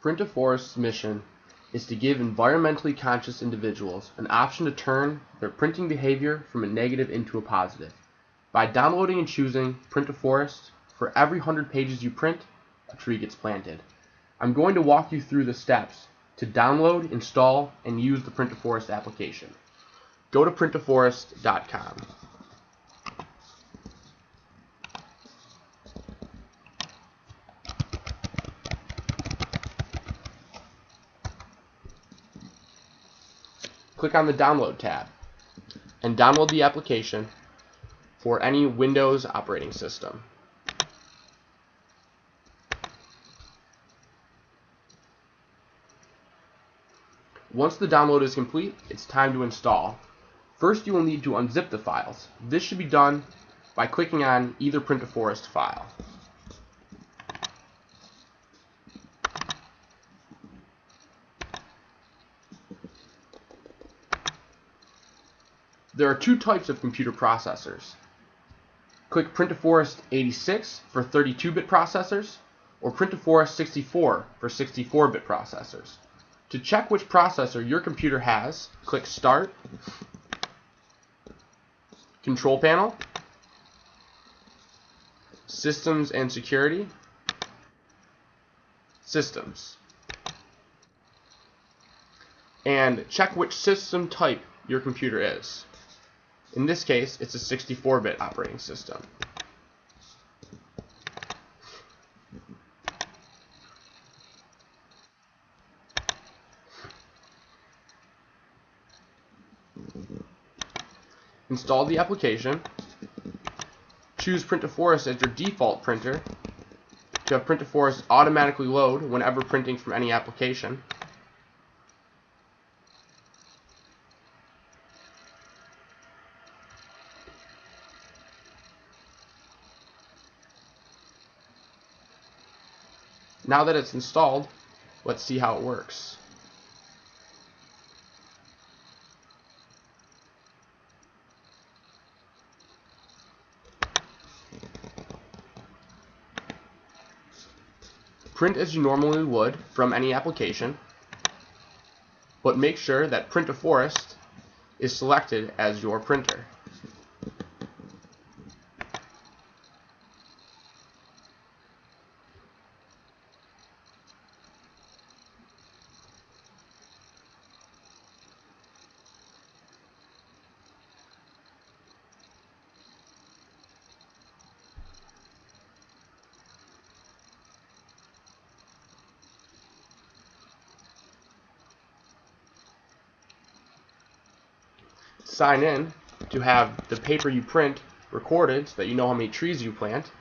Print-to-Forest's mission is to give environmentally conscious individuals an option to turn their printing behavior from a negative into a positive. By downloading and choosing Print-to-Forest, for every 100 pages you print, a tree gets planted. I'm going to walk you through the steps to download, install, and use the Print-to-Forest application. Go to print2forest.com. Click on the Download tab and download the application for any Windows operating system. Once the download is complete, it's time to install. First, you will need to unzip the files. This should be done by clicking on either Print-to-Forest file. There are two types of computer processors. Click Print-to-Forest 86 for 32-bit processors, or Print-to-Forest 64 for 64-bit processors. To check which processor your computer has, click Start, Control Panel, Systems and Security, Systems, and check which system type your computer is. In this case, it's a 64-bit operating system. Install the application. Choose Print-to-Forest as your default printer to have Print-to-Forest automatically load whenever printing from any application. Now that it's installed, let's see how it works. Print as you normally would from any application, but make sure that Print-to-Forest is selected as your printer. Sign in to have the paper you print recorded so that you know how many trees you plant.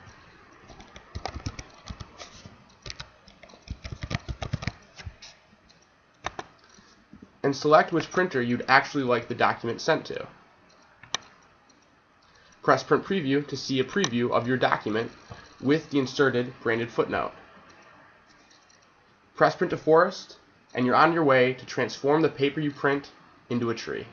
And select which printer you'd actually like the document sent to. Press Print Preview to see a preview of your document with the inserted branded footnote. Press Print-to-Forest and you're on your way to transform the paper you print into a tree.